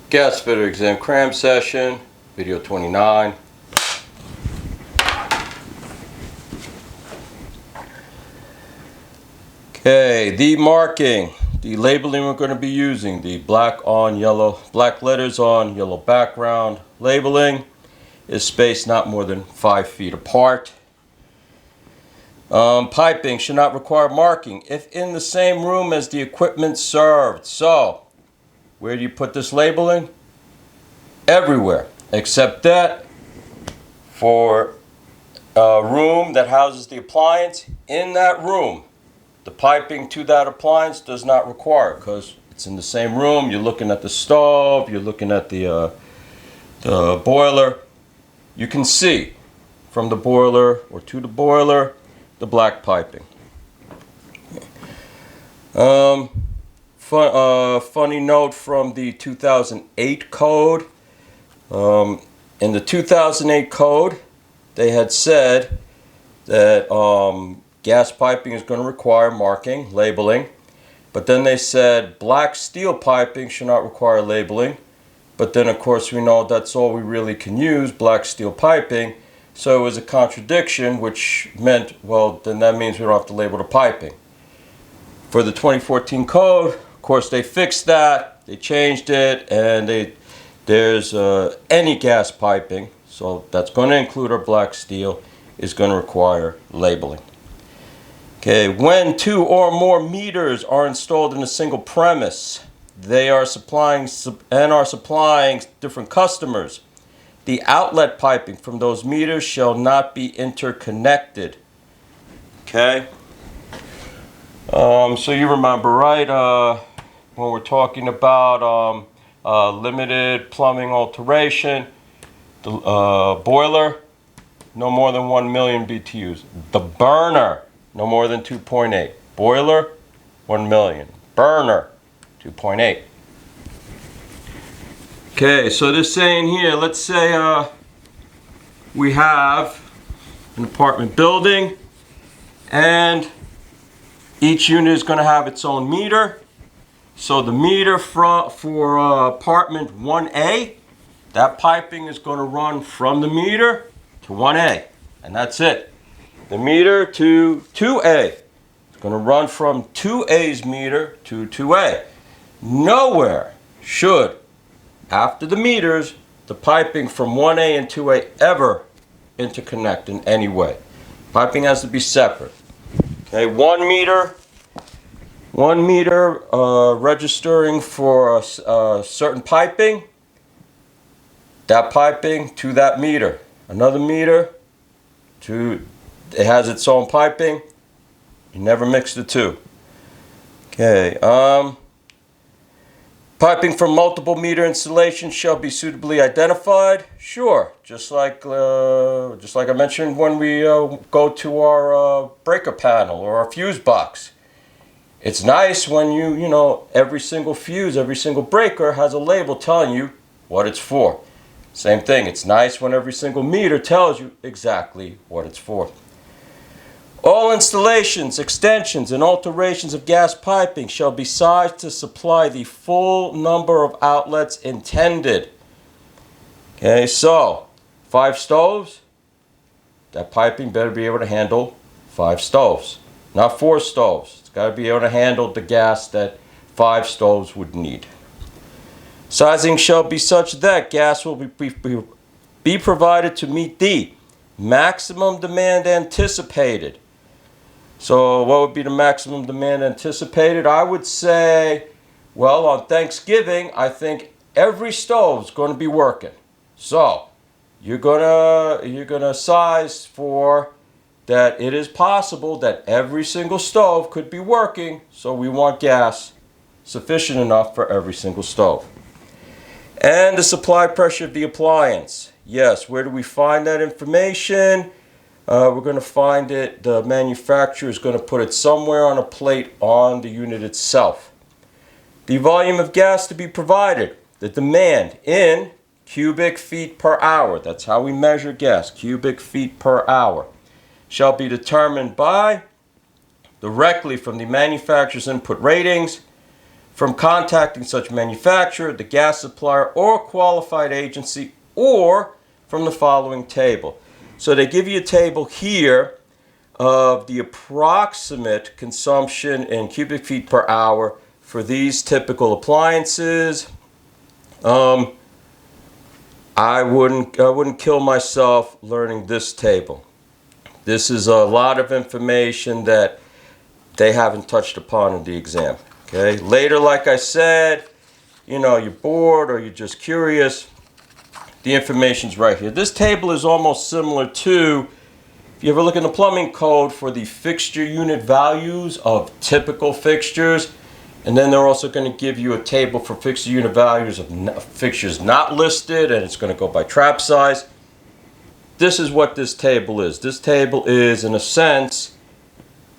Gas fitter exam cram session, video 29. Okay, the marking, the labeling we're going to be using, the black letters on yellow background labeling is spaced not more than 5 feet apart. Piping should not require marking if in the same room as the equipment served. So, where do you put this labeling? Everywhere, except that for a room that houses the appliance, in that room, the piping to that appliance does not require, because it's in the same room. You're looking at the stove, you're looking at the boiler. You can see from the boiler or to the boiler the black piping. Funny note from the 2008 code. In the 2008 code, they had said that gas piping is going to require marking, labeling. But then they said black steel piping should not require labeling. But then, of course, we know that's all we really can use, black steel piping. So it was a contradiction, which meant, well, then that means we don't have to label the piping. For the 2014 code, of course, they fixed that. They changed it, and there's any gas piping, so that's going to include our black steel, is going to require labeling. Okay, when 2 or more meters are installed in a single premise, they are supplying different customers. The outlet piping from those meters shall not be interconnected. Okay? So you remember, right, when we're talking about limited plumbing alteration, the boiler, no more than 1 million BTUs. The burner, no more than 2.8. Boiler, 1 million. Burner, 2.8. Okay, so they're saying here, let's say we have an apartment building, and each unit is going to have its own meter. So the meter for apartment 1A, that piping is going to run from the meter to 1A, and that's it. The meter to 2A is going to run from 2A's meter to 2A. Nowhere should, after the meters, the piping from 1A and 2A ever interconnect in any way. Piping has to be separate. Okay, 1 meter registering for a certain piping, that piping to that meter. Another meter it has its own piping. You never mix the two. Okay, piping from multiple meter installations shall be suitably identified. Sure, just like I mentioned when we go to our breaker panel or our fuse box. It's nice when you know, every single fuse, every single breaker has a label telling you what it's for. Same thing, it's nice when every single meter tells you exactly what it's for. All installations, extensions, and alterations of gas piping shall be sized to supply the full number of outlets intended. Okay, so 5 stoves, that piping better be able to handle 5 stoves, not 4 stoves. It's got to be able to handle the gas that 5 stoves would need. Sizing shall be such that gas will be provided to meet the maximum demand anticipated. So what would be the maximum demand anticipated? I would say, well, on Thanksgiving, I think every stove's going to be working. So you're gonna size for that it is possible that every single stove could be working. So we want gas sufficient enough for every single stove. And the supply pressure of the appliance. Yes, where do we find that information? We're going to find it, the manufacturer is going to put it somewhere on a plate on the unit itself. The volume of gas to be provided, the demand in cubic feet per hour, that's how we measure gas, cubic feet per hour, shall be determined by directly from the manufacturer's input ratings from contacting such manufacturer, the gas supplier, or qualified agency, or from the following table. So they give you a table here of the approximate consumption in cubic feet per hour for these typical appliances. I wouldn't kill myself learning this table. This is a lot of information that they haven't touched upon in the exam. Okay. Later, like I said, you're bored or you're just curious, the information's right here. This table is almost similar to, if you ever look in the plumbing code for the fixture unit values of typical fixtures, and then they're also going to give you a table for fixture unit values of fixtures not listed, and it's going to go by trap size. This is what this table is. This table is, in a sense,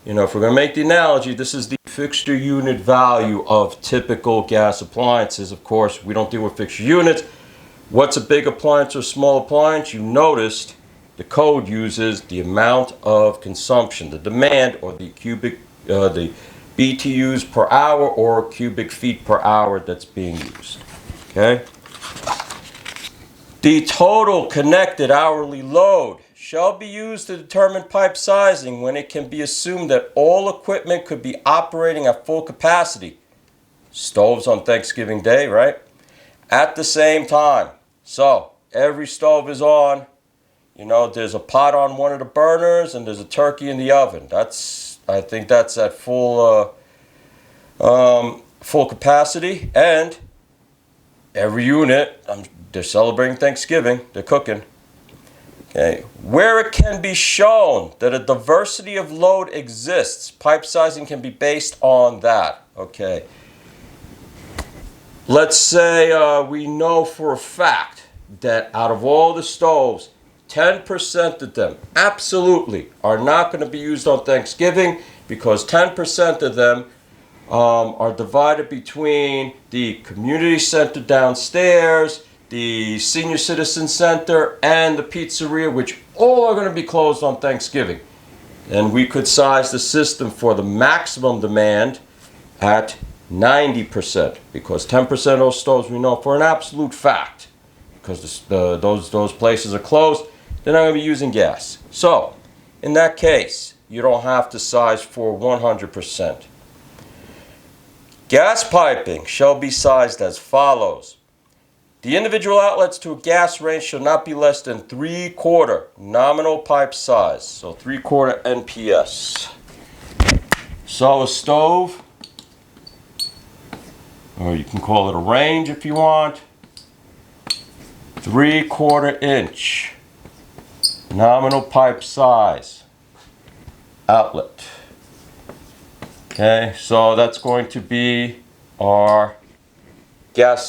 if we're going to make the analogy, this is the fixture unit value of typical gas appliances. Of course, we don't deal with fixture units. What's a big appliance or small appliance? You noticed the code uses the amount of consumption, the demand, or the the BTUs per hour or cubic feet per hour that's being used. Okay. The total connected hourly load shall be used to determine pipe sizing when it can be assumed that all equipment could be operating at full capacity. Stoves on Thanksgiving Day, right? At the same time. So every stove is on. There's a pot on one of the burners and there's a turkey in the oven. I think that's at full capacity, and every unit, they're celebrating Thanksgiving, they're cooking. Okay, where it can be shown that a diversity of load exists, pipe sizing can be based on that. Okay, let's say we know for a fact that out of all the stoves, 10% of them absolutely are not going to be used on Thanksgiving, because 10% of them are divided between the community center downstairs, the senior citizen center, and the pizzeria, which all are going to be closed on Thanksgiving. And we could size the system for the maximum demand at 90%, because 10% of those stoves we know for an absolute fact, because those places are closed, they're not going to be using gas. So, in that case, you don't have to size for 100%. Gas piping shall be sized as follows. The individual outlets to a gas range shall not be less than 3/4 nominal pipe size, so 3/4 NPS. So a stove, or you can call it a range if you want, 3/4 inch nominal pipe size outlet. Okay, so that's going to be our gas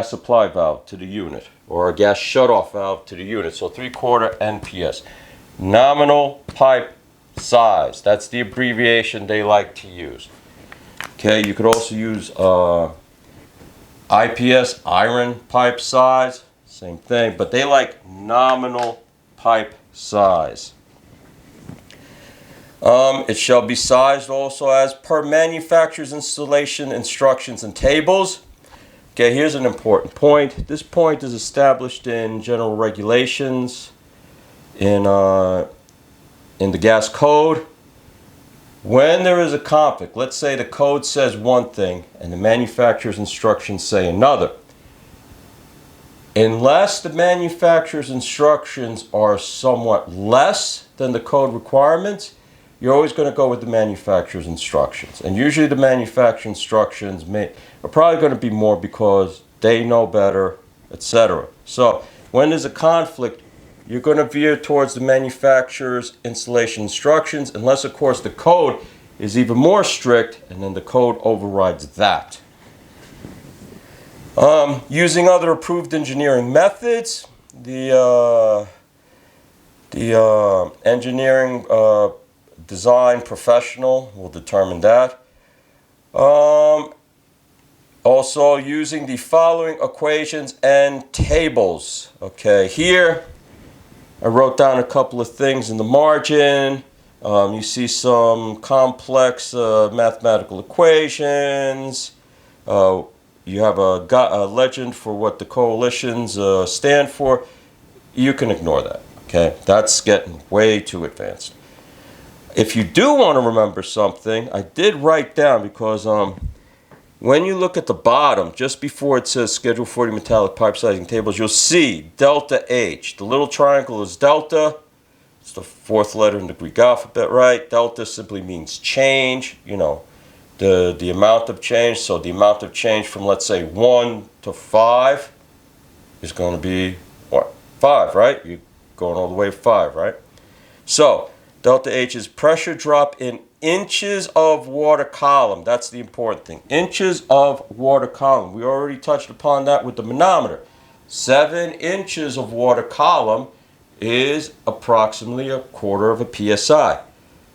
supply valve to the unit, or a gas shutoff valve to the unit. So 3/4 NPS, nominal pipe size. That's the abbreviation they like to use. Okay, you could also use IPS, iron pipe size, same thing, but they like nominal pipe size. It shall be sized also as per manufacturer's installation instructions and tables. Okay, here's an important point. This point is established in general regulations in the gas code. When there is a conflict, let's say the code says one thing and the manufacturer's instructions say another. Unless the manufacturer's instructions are somewhat less than the code requirements, you're always going to go with the manufacturer's instructions. And usually the manufacturer instructions are probably going to be more because they know better, etc. So when there's a conflict, you're going to veer towards the manufacturer's installation instructions, unless of course the code is even more strict, and then the code overrides that. Using other approved engineering methods, the engineering design professional will determine that. Also using the following equations and tables. Okay, here I wrote down a couple of things in the margin. You see some complex mathematical equations. you have a legend for what the coalitions stand for, you can ignore that. Okay, that's getting way too advanced. If you do want to remember something, I did write down, because when you look at the bottom, just before it says Schedule 40 metallic pipe sizing tables, you'll see delta H. The little triangle is delta. It's the fourth letter in the Greek alphabet, right? Delta simply means change, the amount of change. So the amount of change from, let's say, 1 to 5 is going to be, what, 5, right? You're going all the way to 5, right? So delta H is pressure drop in inches of water column. That's the important thing. Inches of water column. We already touched upon that with the manometer. 7 inches of water column is approximately 1/4 of a psi.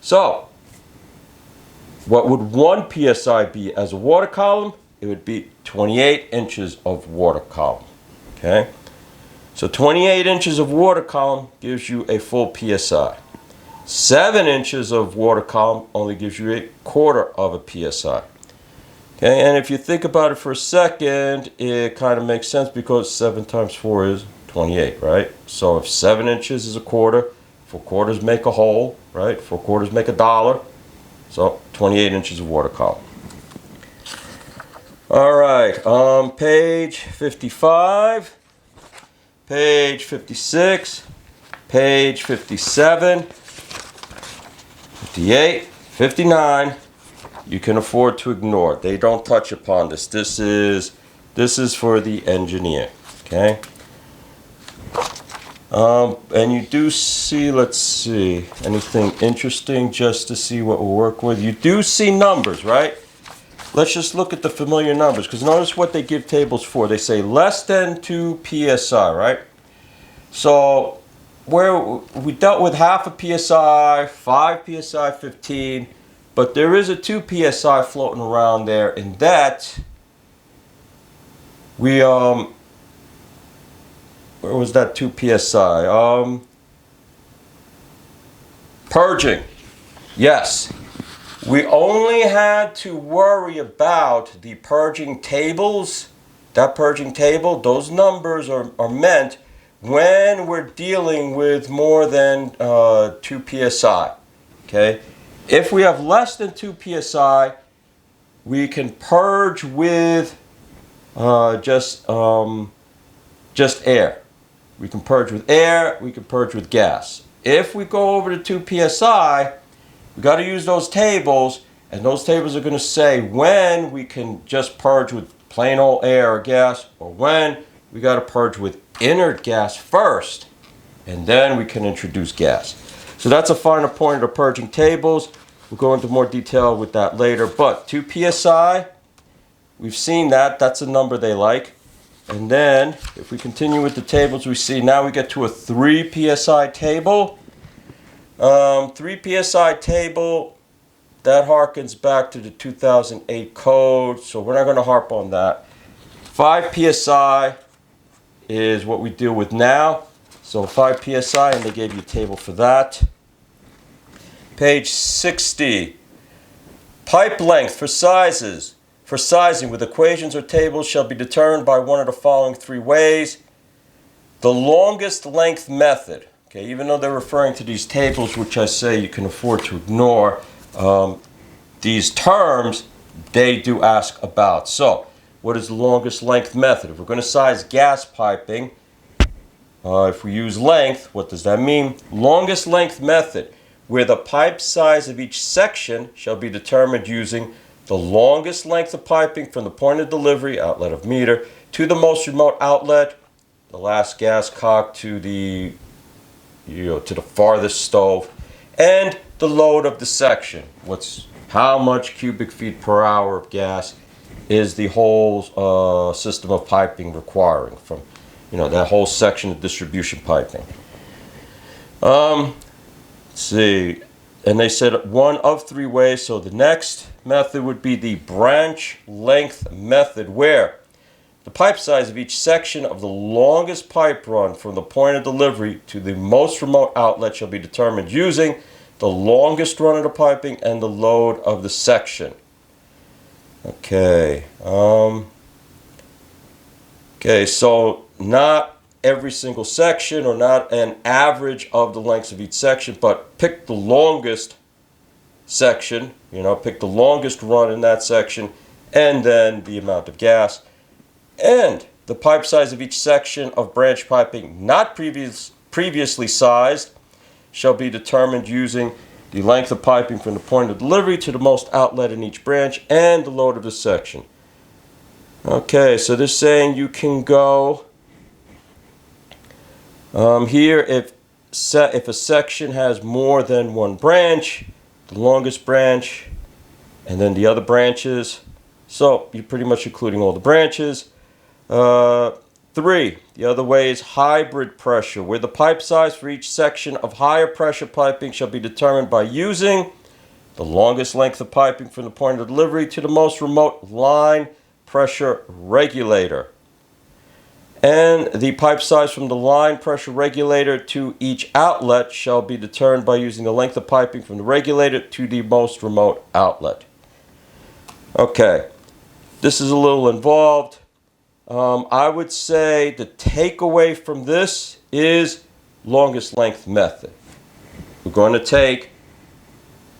So what would 1 psi be as a water column? It would be 28 inches of water column. Okay? So 28 inches of water column gives you a full psi. 7 inches of water column only gives you 1/4 of a psi. Okay, and if you think about it for a second, it kind of makes sense, because 7 times 4 is 28, right? So if 7 inches is 1/4, 4 quarters make a whole, right? 4 quarters make $1. So 28 inches of water column. All right, page 55, page 56, page 57, 58, 59, you can afford to ignore. They don't touch upon this. This is for the engineer, okay? And you do see, let's see, anything interesting just to see what we'll work with. You do see numbers, right? Let's just look at the familiar numbers, because notice what they give tables for. They say less than 2 psi, right? So where we dealt with half a psi, 5 psi, 15, but there is a 2 psi floating around there, and that we where was that 2 psi? Purging. Yes. We only had to worry about the purging tables. That purging table, those numbers are meant when we're dealing with more than 2 psi. Okay? If we have less than 2 psi, we can purge with just air. We can purge with air, we can purge with gas. If we go over to 2 psi, we got to use those tables, and those tables are going to say when we can just purge with plain old air or gas, or when we got to purge with inert gas first, and then we can introduce gas. So that's a finer point of the purging tables. We'll go into more detail with that later. But 2 psi, we've seen that. That's a number they like. And then, if we continue with the tables, we see now we get to a 3 psi table. 3 psi table, that harkens back to the 2008 code, so we're not going to harp on that. 5 psi is what we deal with now. So 5 psi, and they gave you a table for that. Page 60. Pipe length for sizes. For sizing with equations or tables shall be determined by one of the following 3 ways. The longest length method. Okay, even though they're referring to these tables, which I say you can afford to ignore, these terms they do ask about. So, what is the longest length method? If we're going to size gas piping, if we use length, what does that mean? Longest length method, where the pipe size of each section shall be determined using the longest length of piping from the point of delivery, outlet of meter, to the most remote outlet, the last gas cock to the farthest stove, and the load of the section. How much cubic feet per hour of gas is the whole system of piping requiring from, that whole section of distribution piping. Let's see. And they said one of 3 ways. So the next method would be the branch length method, where the pipe size of each section of the longest pipe run from the point of delivery to the most remote outlet shall be determined using the longest run of the piping and the load of the section. Okay. Okay, so not every single section or not an average of the lengths of each section, but pick the longest section, pick the longest run in that section, and then the amount of gas. And the pipe size of each section of branch piping not previously sized shall be determined using the length of piping from the point of delivery to the most outlet in each branch and the load of the section. Okay, so they're saying you can go here if a section has more than one branch, the longest branch, and then the other branches. So you're pretty much including all the branches. 3, the other way is hybrid pressure, where the pipe size for each section of higher pressure piping shall be determined by using the longest length of piping from the point of delivery to the most remote line pressure regulator. And the pipe size from the line pressure regulator to each outlet shall be determined by using the length of piping from the regulator to the most remote outlet. Okay, this is a little involved. I would say the takeaway from this is longest length method. We're going to take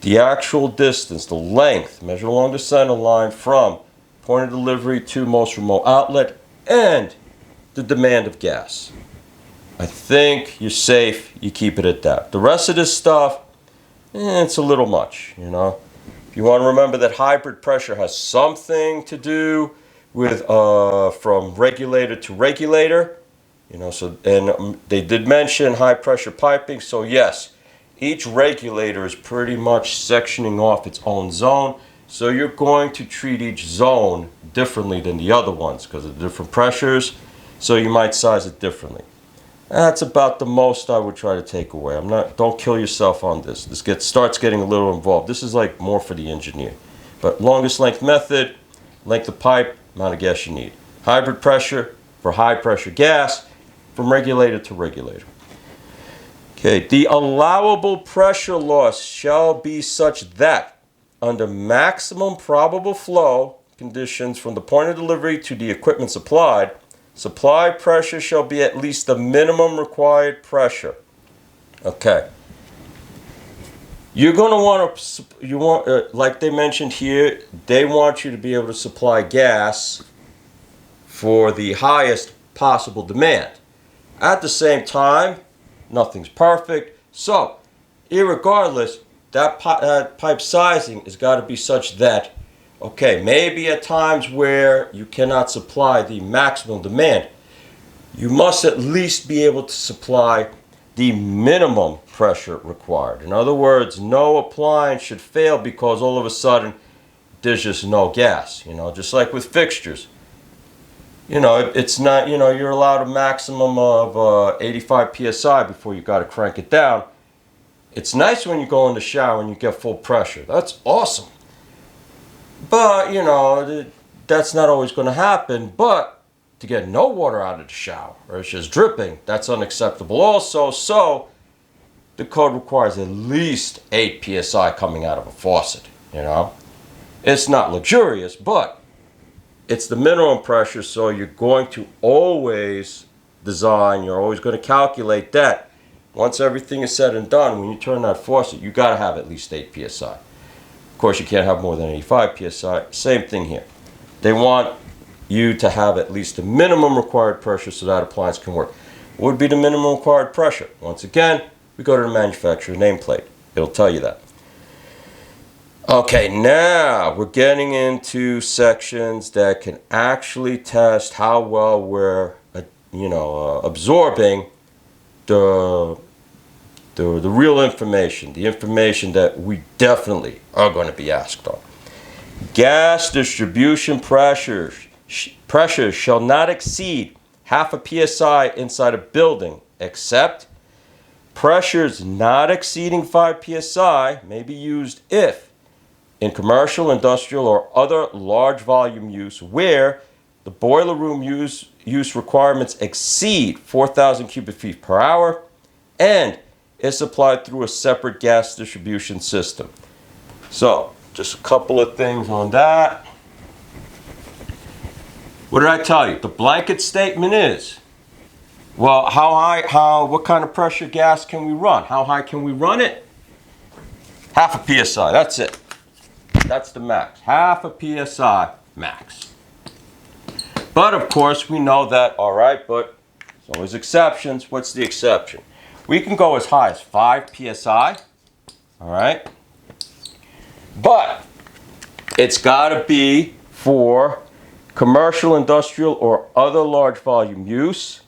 the actual distance, the length, measure along the center line from point of delivery to most remote outlet, and the demand of gas. I think you're safe, you keep it at that. The rest of this stuff, it's a little much, If you want to remember that hybrid pressure has something to do with from regulator to regulator, and they did mention high pressure piping, so yes, each regulator is pretty much sectioning off its own zone. So you're going to treat each zone differently than the other ones because of the different pressures. So you might size it differently. That's about the most I would try to take away. Don't kill yourself on this. This starts getting a little involved. This is like more for the engineer. But longest length method, length of pipe, amount of gas you need. Hybrid pressure for high pressure gas from regulator to regulator. Okay, the allowable pressure loss shall be such that under maximum probable flow conditions from the point of delivery to the equipment supplied, supply pressure shall be at least the minimum required pressure. Okay. You're going to want, like they mentioned here, they want you to be able to supply gas for the highest possible demand. At the same time, nothing's perfect. So, irregardless, that pipe sizing has got to be such that, okay, maybe at times where you cannot supply the maximum demand, you must at least be able to supply the minimum pressure required. In other words, no appliance should fail because all of a sudden there's just no gas, just like with fixtures. It's not, you're allowed a maximum of 85 psi before you got to crank it down. It's nice when you go in the shower and you get full pressure. That's awesome. But, that's not always going to happen. But to get no water out of the shower, or it's just dripping, that's unacceptable also. So the code requires at least 8 psi coming out of a faucet, It's not luxurious, but it's the minimum pressure, so you're going to always you're always going to calculate that. Once everything is said and done, when you turn that faucet, you got to have at least 8 psi. Of course, you can't have more than 85 psi. Same thing here. They want you to have at least the minimum required pressure so that appliance can work. What would be the minimum required pressure? Once again, we go to the manufacturer nameplate. It'll tell you that. Okay, now we're getting into sections that can actually test how well we're, absorbing the real information, the information that we definitely are going to be asked on. Gas distribution pressures shall not exceed half a psi inside a building, except pressures not exceeding 5 psi may be used if in commercial, industrial, or other large volume use where the boiler room use requirements exceed 4,000 cubic feet per hour and is supplied through a separate gas distribution system. So, just a couple of things on that. What did I tell you? The blanket statement is, well, what kind of pressure gas can we run? How high can we run it? Half a PSI, that's it. That's the max. Half a PSI max. But of course, we know that, all right, but there's always exceptions. What's the exception? We can go as high as 5 PSI, all right? But it's got to be for commercial, industrial, or other large volume use.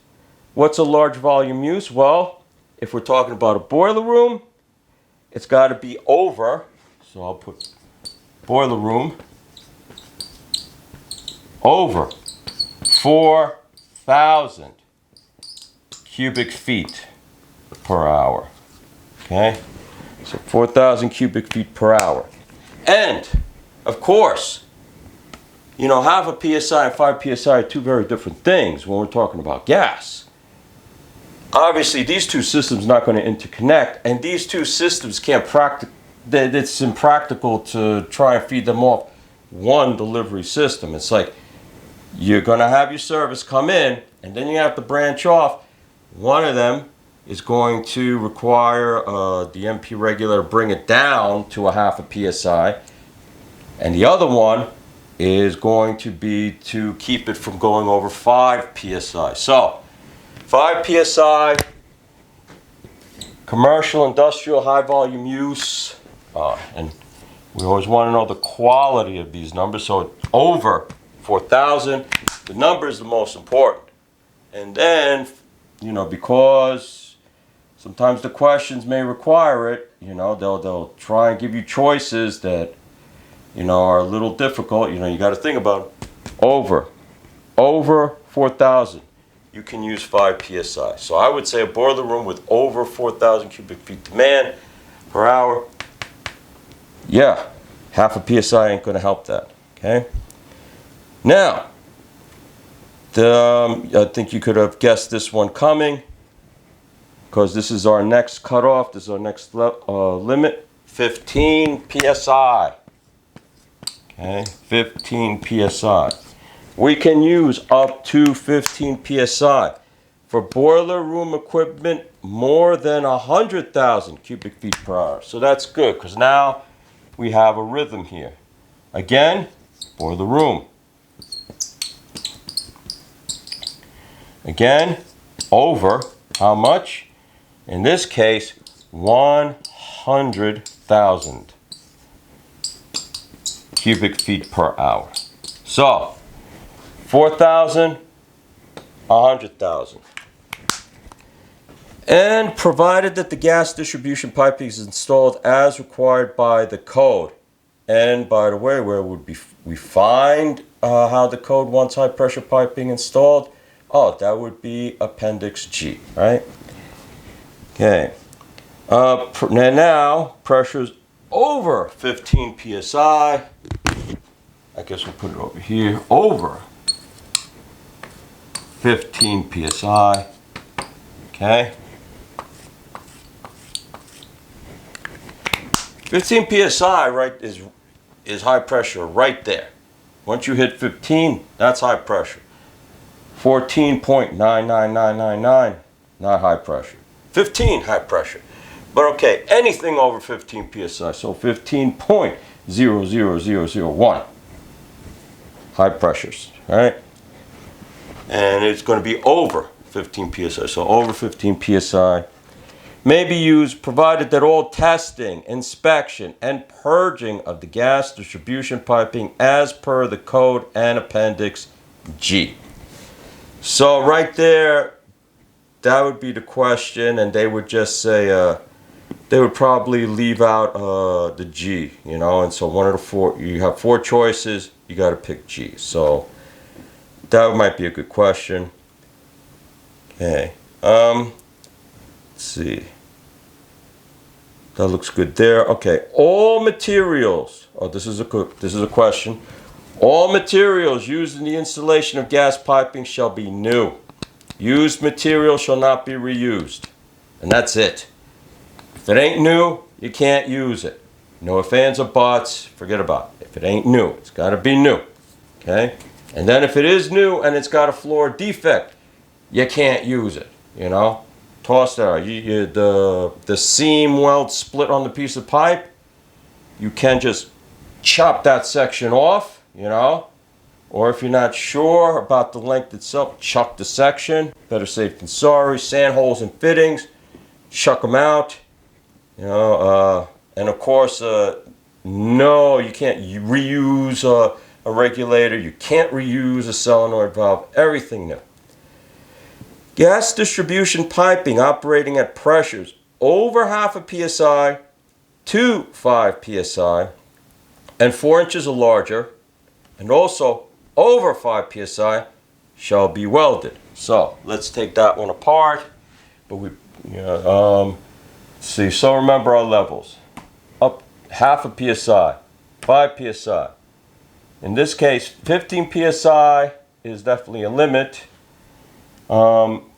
What's a large volume use? Well, if we're talking about a boiler room, it's got to be over, so I'll put boiler room, over 4,000 cubic feet per hour. Okay? So 4,000 cubic feet per hour. And, of course, you know, half a PSI and 5 PSI are two very different things when we're talking about gas. Obviously, these two systems are not going to interconnect, and these two systems can't it's impractical to try and feed them off one delivery system. It's like you're going to have your service come in, and then you have to branch off. One of them is going to require the MP regulator to bring it down to a half a PSI, and the other one is going to be to keep it from going over 5 PSI. So 5 PSI, commercial, industrial, high volume use, and we always want to know the quality of these numbers. So over 4,000, the number is the most important. And then, you know, because sometimes the questions may require it, you know, they'll try and give you choices that, you know, are a little difficult. You know, you got to think about it. Over 4,000. You can use 5 PSI. So I would say a boiler room with over 4,000 cubic feet demand per hour, yeah, half a PSI ain't going to help that, okay? Now, I think you could have guessed this one coming, because this is our next cutoff, this is our next limit, 15 PSI, okay, 15 PSI. We can use up to 15 PSI. For boiler room equipment, more than 100,000 cubic feet per hour. So that's good, because now we have a rhythm here. Again, boiler room. Again, over how much? In this case, 100,000 cubic feet per hour. So 4,000, 100,000. And provided that the gas distribution piping is installed as required by the code. And by the way, where would we find how the code wants high pressure piping installed? Oh, that would be Appendix G, right? Okay. Now, pressure's over 15 PSI. I guess we'll put it over here. Over 15 PSI. Okay. 15 PSI, right, is high pressure right there. Once you hit 15, that's high pressure. 14.99999, not high pressure. 15, high pressure. But okay, anything over 15 PSI, so 15.00001, high pressures, right? And it's going to be over 15 PSI, so over 15 PSI. May be used provided that all testing, inspection, and purging of the gas distribution piping as per the code and Appendix G. So right there, that would be the question, and they would just say, they would probably leave out the G, you know, and so one of the four, you have 4 choices, you got to pick G. So that might be a good question. Okay. Let's see. That looks good there. Okay. All materials. Oh, this is a question. All materials used in the installation of gas piping shall be new. Used material shall not be reused. And that's it. If it ain't new, you can't use it. No ifs, ands, or buts. Forget about it. If it ain't new, it's got to be new. Okay? And then if it is new and it's got a floor defect, you can't use it, you know. Toss that out. The seam weld split on the piece of pipe, you can just chop that section off, you know. Or if you're not sure about the length itself, chuck the section. Better safe than sorry. Sand holes and fittings, chuck them out. You know, and of course, no, you can't reuse a regulator. You can't reuse a solenoid valve. Everything new. Gas distribution piping operating at pressures over half a psi to 5 psi and 4 inches or larger, and also over 5 psi shall be welded. So let's take that one apart. But see. So remember our levels: up half a psi, 5 psi. In this case, 15 psi is definitely a limit.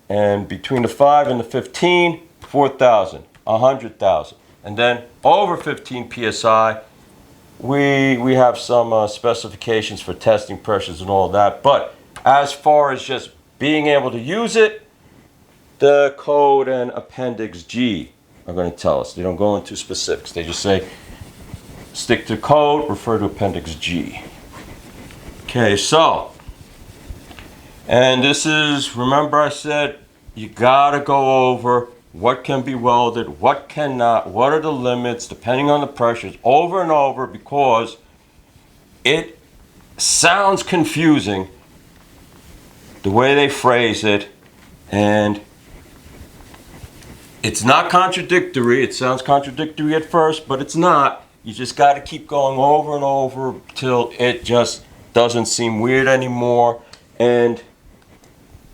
And between the 5 and the 15, 4,000, 100,000. And then over 15 psi, we have some specifications for testing pressures and all that. But as far as just being able to use it, the code and Appendix G are going to tell us. They don't go into specifics. They just say, stick to code, refer to Appendix G. Okay, so, and this is, remember I said, you gotta go over what can be welded, what cannot, what are the limits, depending on the pressures, over and over, because it sounds confusing the way they phrase it, and it's not contradictory. It sounds contradictory at first, but it's not. You just got to keep going over and over till it just doesn't seem weird anymore, and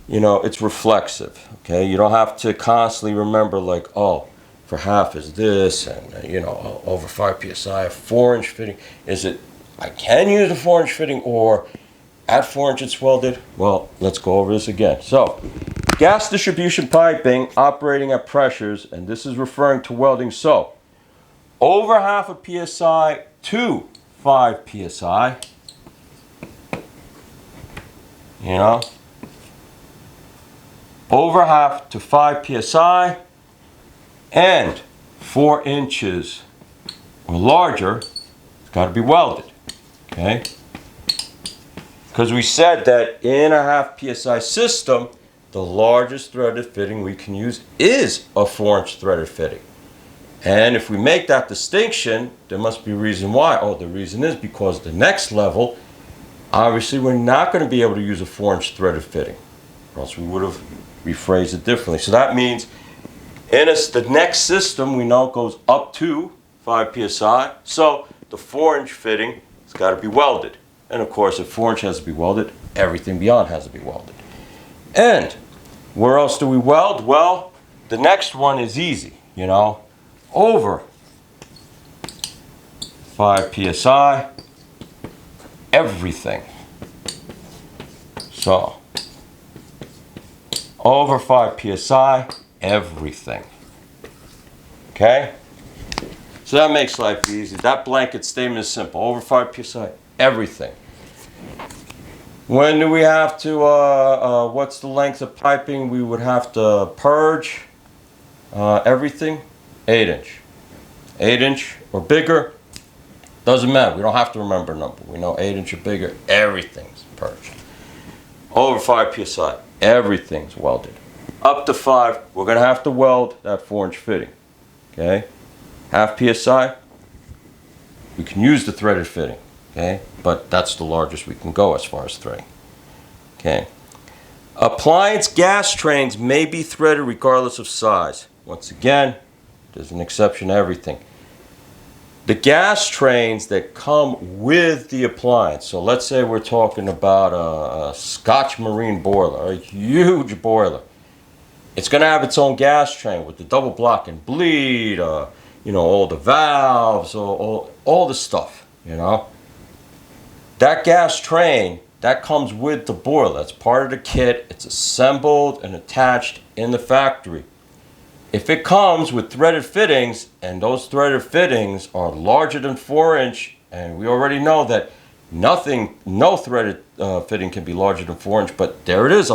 you know, it's reflexive. Okay, you don't have to constantly remember like, oh, for half is this, and you know, over 5 psi, a 4-inch fitting. Is it? I can use a 4-inch fitting, or at 4 inch it's welded. Well, let's go over this again. So, gas distribution piping operating at pressures, and this is referring to welding. So, over half a psi to 5 psi. You know, over half to 5 psi and 4 inches or larger, it's got to be welded. Okay? Because we said that in a half psi system, the largest threaded fitting we can use is a 4-inch threaded fitting. And if we make that distinction, there must be a reason why. Oh, the reason is because the next level, obviously we're not going to be able to use a 4-inch threaded fitting, or else we would have rephrased it differently. So that means in the next system we know goes up to 5 psi. So the 4-inch fitting has got to be welded. And of course, if 4-inch has to be welded, everything beyond has to be welded. And where else do we weld? Well, the next one is easy, you know, over 5 psi, everything. So, over 5 psi, everything. Okay? So that makes life easy. That blanket statement is simple. Over 5 psi, everything. When do we have to, what's the length of piping we would have to purge? Everything, 8-inch. 8-inch or bigger, doesn't matter. We don't have to remember a number. We know 8-inch or bigger, everything's purged. Over 5 psi, everything's welded. Up to 5, we're going to have to weld that 4-inch fitting. Okay? Half psi, we can use the threaded fitting. Okay? But that's the largest we can go as far as threading. Okay? Appliance gas trains may be threaded regardless of size. Once again, there's an exception to everything. The gas trains that come with the appliance, so let's say we're talking about a Scotch Marine boiler, a huge boiler. It's going to have its own gas train with the double block and bleed, you know, all the valves, all the stuff, you know. That gas train, that comes with the boiler. That's part of the kit. It's assembled and attached in the factory. If it comes with threaded fittings, and those threaded fittings are larger than 4-inch, and we already know that No threaded fitting can be larger than 4 inch, but there it is.